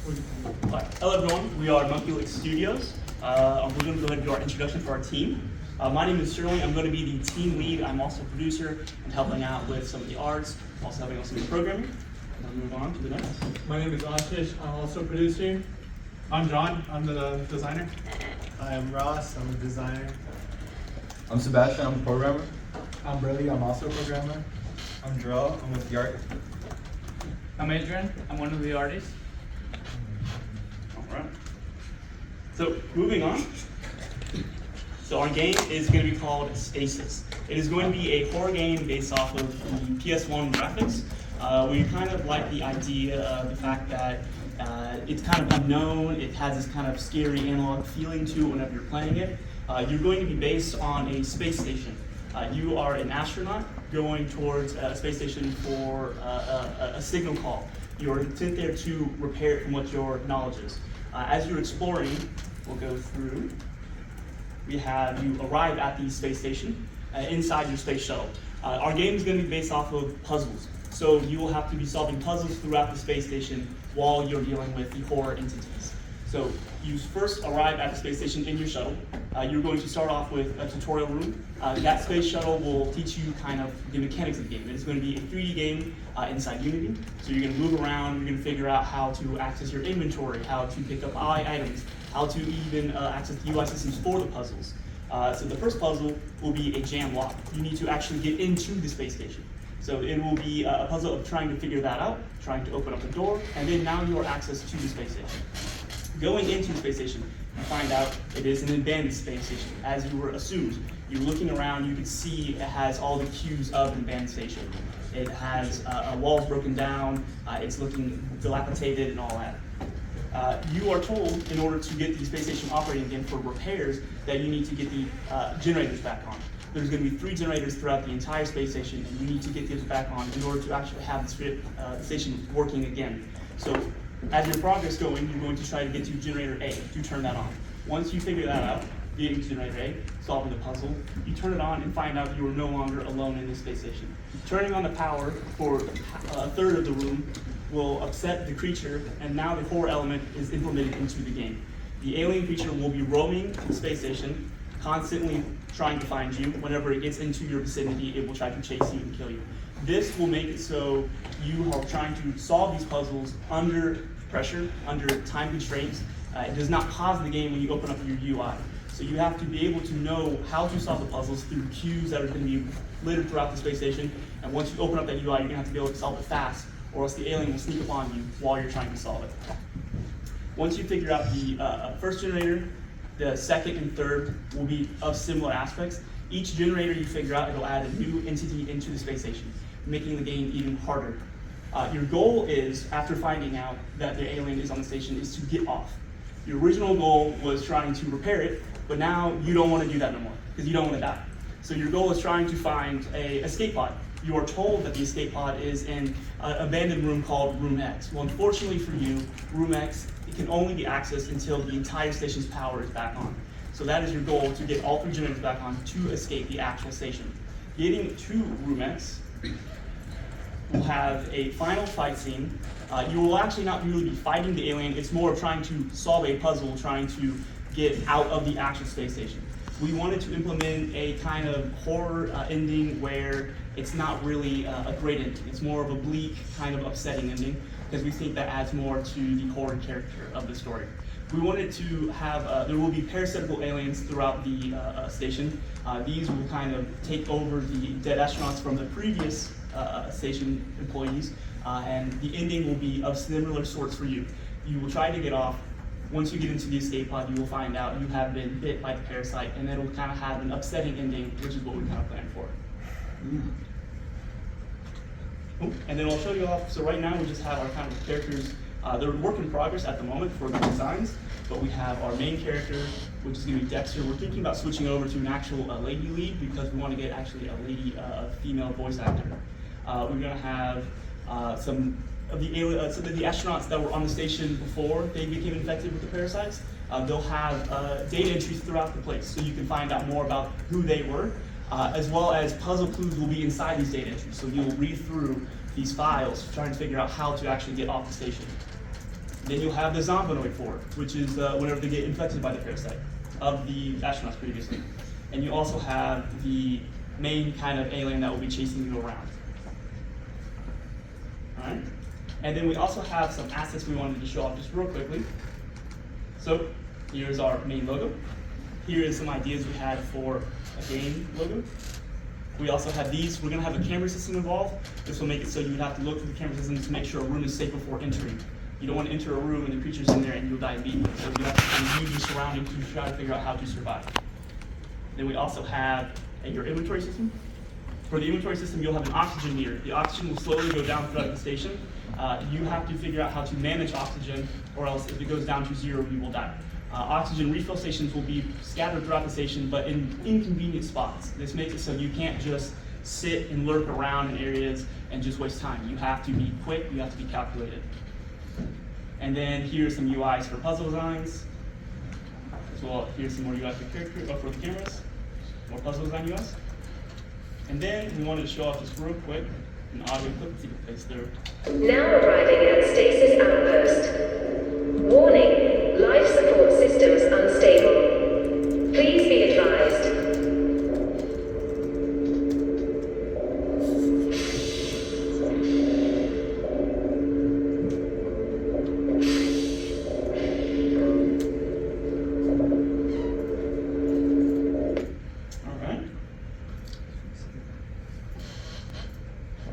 Hi. Hello everyone, we are Monkey Lake Studios. We're going to go ahead and do our introduction for our team. My name is Sterling, I'm going to be the team lead. I'm also a producer and helping out with some of the arts, also helping out some of the programming. I'm going to move on to the next. My name is Ashish, I'm also producing. I'm John, I'm the designer. Hi, I'm Ross, I'm a designer. I'm Sebastian, I'm a programmer. I'm Brilly, I'm also a programmer. I'm Jarrell, I'm with the art. I'm Adrian, I'm one of the artists. Alright. So, moving on. So our game is going to be called Stasis. It is going to be a horror game based off of the PS1 graphics. We kind of like the idea of the fact that it's kind of unknown, it has this kind of scary analog feeling to it whenever you're playing it. You're going to be based on a space station. You are an astronaut going towards a space station for a signal call. You're sent there to repair it from what your knowledge is. As you're exploring, we'll go through. We have you arrive at the space station inside your space shuttle. Our game is going to be based off of puzzles. So you will have to be solving puzzles throughout the space station while you're dealing with the horror entities. So you first arrive at the space station in your shuttle. You're going to start off with a tutorial room. That space shuttle will teach you kind of the mechanics of the game. It's going to be a 3D game inside Unity. So you're going to move around, you're going to figure out how to access your inventory, how to pick up items, how to even access the UI systems for the puzzles. So the first puzzle will be a jam lock. You need to actually get into the space station. So it will be a puzzle of trying to figure that out, trying to open up the door, and then now you are access to the space station. Going into the space station, you find out it is an abandoned space station, as you were assumed. You're looking around, you can see it has all the cues of an abandoned station. It has walls broken down, it's looking dilapidated and all that. You are told, in order to get the space station operating again for repairs, that you need to get the generators back on. There's going to be 3 generators throughout the entire space station, and you need to get those back on in order to actually have the station working again. So, as your progress going, you're going to try to get to generator A to turn that on. Once you figure that out, getting to generator A, solving the puzzle, you turn it on and find out you are no longer alone in the space station. Turning on the power for a third of the room will upset the creature, and now the horror element is implemented into the game. The alien creature will be roaming the space station, constantly trying to find you. Whenever it gets into your vicinity, it will try to chase you and kill you. This will make it so you are trying to solve these puzzles under pressure, under time constraints. It does not pause the game when you open up your UI. So you have to be able to know how to solve the puzzles through cues that are going to be littered throughout the space station. And once you open up that UI, you're going to have to be able to solve it fast, or else the alien will sneak upon you while you're trying to solve it. Once you figure out the first generator, the second and third will be of similar aspects. Each generator you figure out, it'll add a new entity into the space station, making the game even harder. Your goal is, after finding out that the alien is on the station, is to get off. Your original goal was trying to repair it, but now you don't want to do that no more, because you don't want to die. So your goal is trying to find an escape pod. You are told that the escape pod is in an abandoned room called Room X. Well, unfortunately for you, Room X, it can only be accessed until the entire station's power is back on. So that is your goal, to get all 3 generators back on to escape the actual station. Getting to Room X will have a final fight scene. You will actually not really be fighting the alien, it's more of trying to solve a puzzle, trying to get out of the actual space station. We wanted to implement a kind of horror ending where it's not really a great ending. It's more of a bleak, kind of upsetting ending, because we think that adds more to the horror character of the story. We wanted to have, there will be parasitical aliens throughout the station. These will kind of take over the dead astronauts from the previous station employees, and the ending will be of similar sorts for you. You will try to get off. Once you get into the escape pod, you will find out you have been bit by the parasite, and it'll kind of have an upsetting ending, which is what we kind of planned for. And then I'll show you off. So right now we just have our kind of characters. They're work in progress at the moment for the designs, but we have our main character, which is going to be Dexter. We're thinking about switching over to an actual lady lead, because we want to get actually a lady, female voice actor. We're going to have some of the astronauts that were on the station before they became infected with the parasites. They'll have data entries throughout the place, so you can find out more about who they were, as well as puzzle clues will be inside these data entries. So you'll read through these files trying to figure out how to actually get off the station. Then you'll have the zombonoid form, which is whenever they get infected by the parasite of the astronauts previously. And you also have the main kind of alien that will be chasing you around. All right? And then we also have some assets we wanted to show off just real quickly. So here's our main logo. Here is some ideas we had for a game logo. We also have these. We're going to have a camera system involved. This will make it so you would have to look through the camera system to make sure a room is safe before entering. You don't want to enter a room and the creature's in there and you'll die immediately. So you have to kind of use your surroundings to try to figure out how to survive. Then we also have your inventory system. For the inventory system, you'll have an oxygen meter. The oxygen will slowly go down throughout the station. You have to figure out how to manage oxygen, or else if it goes down to 0, you will die. Oxygen refill stations will be scattered throughout the station, but in inconvenient spots. This makes it so you can't just sit and lurk around in areas and just waste time. You have to be quick, you have to be calculated. And then here's some UIs for puzzle designs. As well, here's some more UI for the cameras, more puzzle design UIs. And then we wanted to show off just real quick an audio clip to take place through. Now arriving at Stasis Outpost. Warning, life support systems unstable. Please be advised. All right.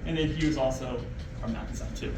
And then here's also our map design too.